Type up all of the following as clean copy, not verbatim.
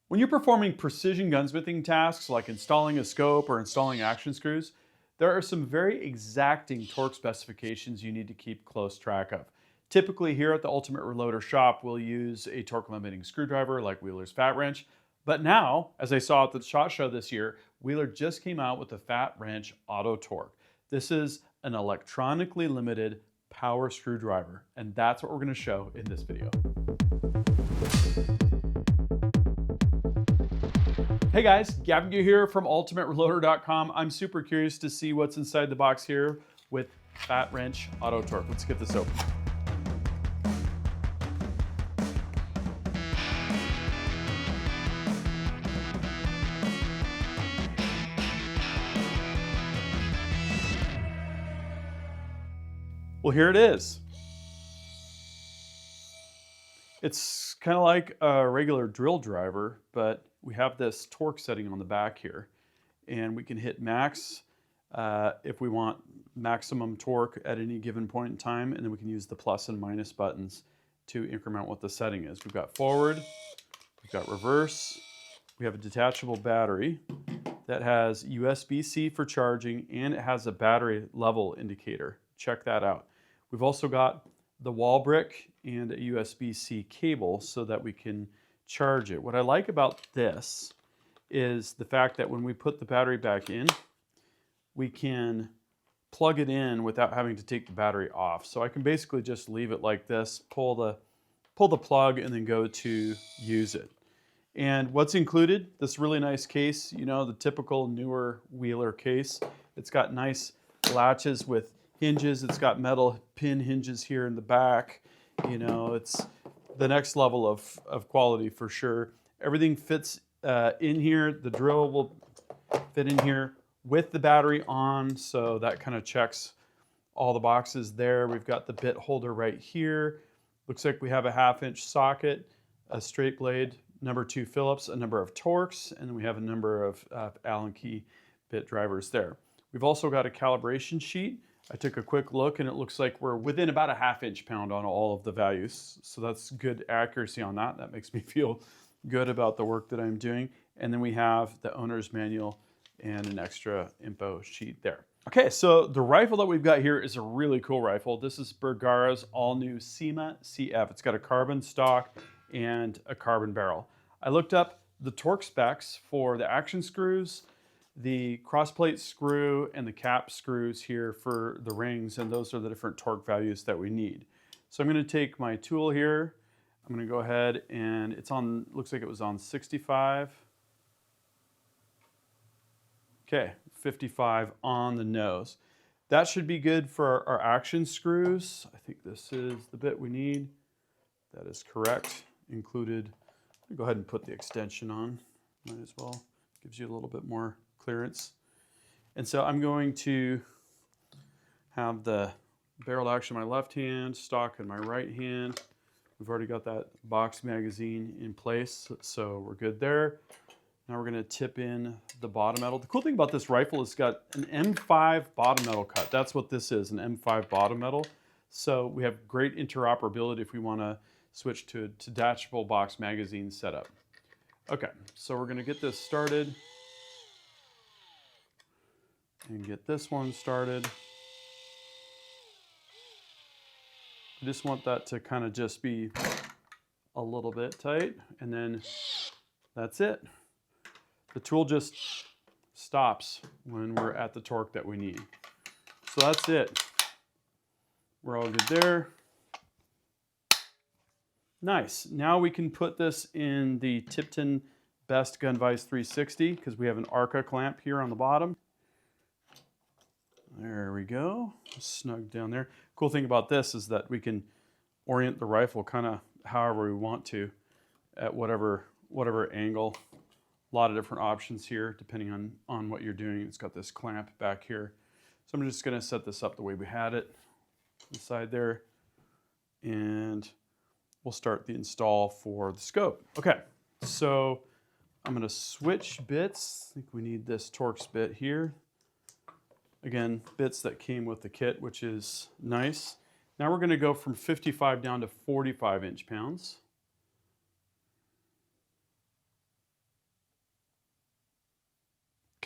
When you're performing precision gunsmithing tasks like installing a scope or installing action screws, there are some very exacting torque specifications you need to keep close track of. Typically here at the Ultimate Reloader shop, we'll use a torque limiting screwdriver like Wheeler's Fat Wrench. But now, as I saw at the SHOT Show this year, Wheeler just came out with the Fat Wrench AutoTorque. This is an electronically limited power screwdriver, and that's what we're going to show in this video. Hey guys, Gavin here from ultimatereloader.com. I'm super curious to see what's inside the box here with Fat Wrench AutoTorque. Let's get this open. Well, here it is. It's kind of like a regular drill driver, but we have this torque setting on the back here, and we can hit max if we want maximum torque at any given point in time, and then we can use the plus and minus buttons to increment what the setting is. We've got forward, we've got reverse, we have a detachable battery that has USB-C for charging, and it has a battery level indicator. Check that out. We've also got the wall brick and a USB-C cable so that we can charge it. What I like about this is the fact that when we put the battery back in, we can plug it in without having to take the battery off. So I can basically just leave it like this, pull the plug, and then go to use it. And what's included? This really nice case, you know, the typical newer Wheeler case. It's got nice latches with hinges. It's got metal pin hinges here in the back. You know, it's the next level of quality for sure. Everything fits in here. The drill will fit in here with the battery on, so that kind of checks all the boxes there. We've got the bit holder right here. Looks like we have a 1/2-inch socket, a straight blade, number 2 Phillips, a number of Torques, and then we have a number of Allen key bit drivers there. We've also got a calibration sheet. I took a quick look and it looks like we're within about a 1/2 inch-pound on all of the values. So that's good accuracy on that. That makes me feel good about the work that I'm doing. And then we have the owner's manual and an extra info sheet there. Okay, so the rifle that we've got here is a really cool rifle. This is Bergara's all-new SEMA CF. It's got a carbon stock and a carbon barrel. I looked up the torque specs for the action screws, the crossplate screw, and the cap screws here for the rings, and those are the different torque values that we need. So I'm going to take my tool here. I'm going to go ahead and it's on, looks like it was on 65. Okay, 55 on the nose. That should be good for our action screws. I think this is the bit we need. That is correct. Included. Go ahead and put the extension on. Might as well. Gives you a little bit more clearance. And so I'm going to have the barrel action in my left hand, stock in my right hand. We've already got that box magazine in place, so we're good there. Now we're going to tip in the bottom metal. The cool thing about this rifle is it's got an M5 bottom metal cut. That's what this is, an M5 bottom metal. So we have great interoperability if we want to switch to a detachable box magazine setup. Okay, so we're going to get this started and get this one started. I just want that to kind of just be a little bit tight, and then that's it. The tool just stops when we're at the torque that we need. So that's it. We're all good there. Nice. Now we can put this in the Tipton Best Gun Vise 360 because we have an ARCA clamp here on the bottom. There we go. Snug down there. Cool thing about this is that we can orient the rifle kind of however we want to at whatever angle. A lot of different options here depending on what you're doing. It's got this clamp back here. So I'm just going to set this up the way we had it. Inside there. And we'll start the install for the scope. Okay, so I'm going to switch bits. I think we need this Torx bit here. Again, bits that came with the kit, which is nice. Now we're going to go from 55 down to 45 inch-pounds.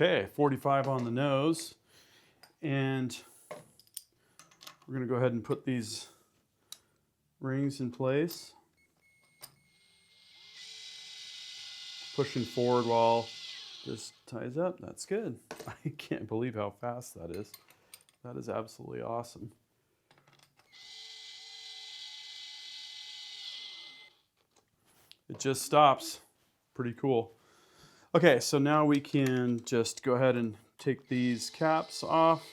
Okay, 45 on the nose. And we're going to go ahead and put these rings in place. Pushing forward while this ties up. That's good. I can't believe how fast that is. That is absolutely awesome. It just stops. Pretty cool. Okay, so now we can just go ahead and take these caps off.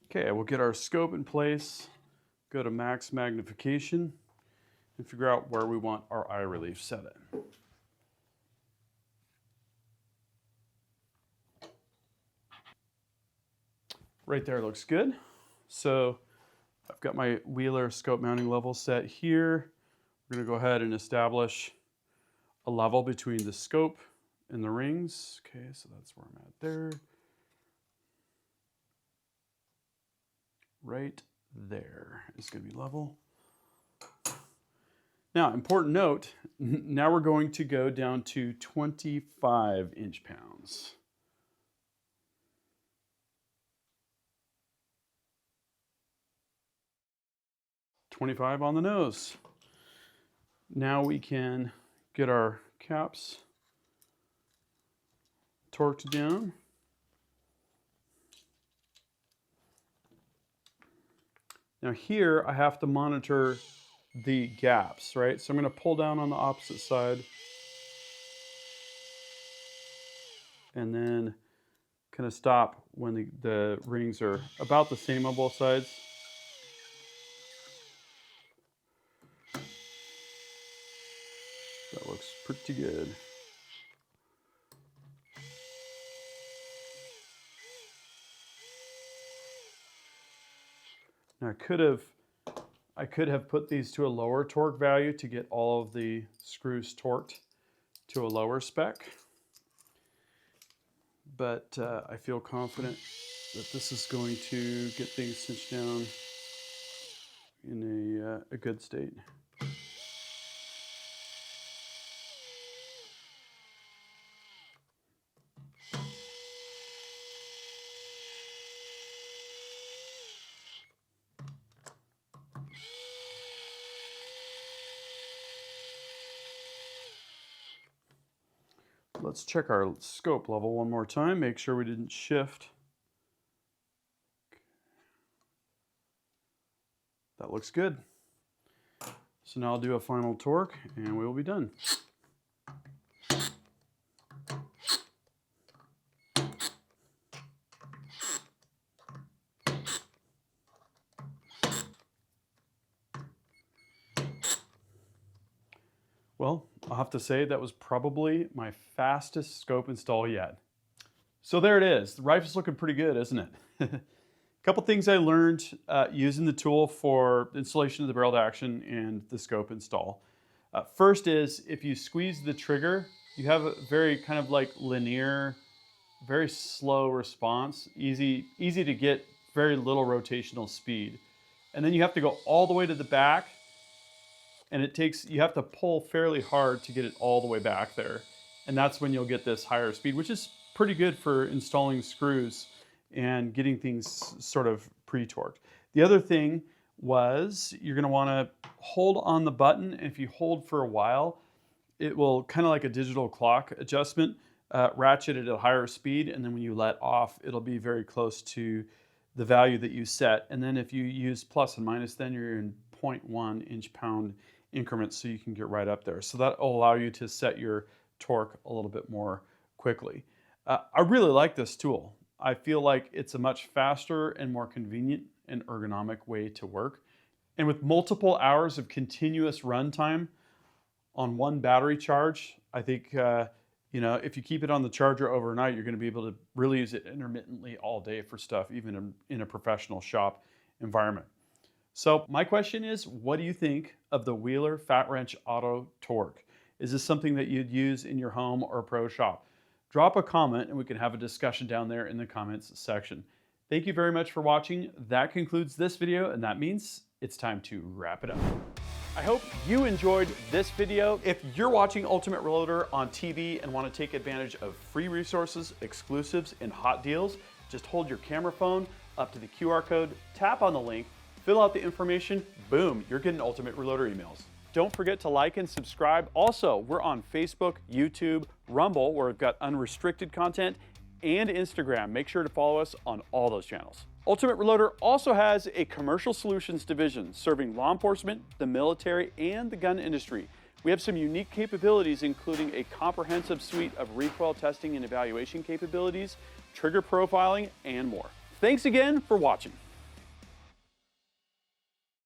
Okay, we'll get our scope in place, go to max magnification, and figure out where we want our eye relief set at. Right there looks good. So I've got my Wheeler scope mounting level set here. We're going to go ahead and establish a level between the scope and the rings. Okay, so that's where I'm at there. Right there is going to be level. Now, important note, now we're going to go down to 25 inch-pounds. .25 on the nose. Now we can get our caps torqued down. Now here I have to monitor the gaps, right? So I'm going to pull down on the opposite side and then kind of stop when the rings are about the same on both sides. That looks pretty good. Now I could have put these to a lower torque value to get all of the screws torqued to a lower spec, but I feel confident that this is going to get things cinched down in a good state. Let's check our scope level one more time, make sure we didn't shift. That looks good. So now I'll do a final torque and we will be done. Well, I'll have to say that was probably my fastest scope install yet. So there it is. The rifle's looking pretty good, isn't it? A couple things I learned using the tool for installation of the barrel to action and the scope install. First is if you squeeze the trigger, you have a very kind of like linear, very slow response, easy to get, very little rotational speed. And then you have to go all the way to the back, and you have to pull fairly hard to get it all the way back there. And that's when you'll get this higher speed, which is pretty good for installing screws and getting things sort of pre-torqued. The other thing was you're gonna wanna hold on the button, and if you hold for a while, it will, kind of like a digital clock adjustment, ratchet it at a higher speed, and then when you let off, it'll be very close to the value that you set. And then if you use plus and minus, then you're in 0.1 inch-pound increments, so you can get right up there. So that will allow you to set your torque a little bit more quickly. I really like this tool. I feel like it's a much faster and more convenient and ergonomic way to work. And with multiple hours of continuous runtime on one battery charge, I think if you keep it on the charger overnight, you're going to be able to really use it intermittently all day for stuff, even in a professional shop environment. So my question is, what do you think of the Wheeler Fat Wrench AutoTorque? Is this something that you'd use in your home or pro shop? drop a comment and we can have a discussion down there in the comments section. Thank you very much for watching. That concludes this video, and that means it's time to wrap it up. I hope you enjoyed this video. If you're watching Ultimate Reloader on TV and want to take advantage of free resources, exclusives, and hot deals, just hold your camera phone up to the QR code, tap on the link, fill out the information, boom, you're getting Ultimate Reloader emails. Don't forget to like and subscribe. Also, we're on Facebook, YouTube, Rumble, where we've got unrestricted content, and Instagram. Make sure to follow us on all those channels. Ultimate Reloader also has a commercial solutions division serving law enforcement, the military, and the gun industry. We have some unique capabilities, including a comprehensive suite of recoil testing and evaluation capabilities, trigger profiling, and more. Thanks again for watching.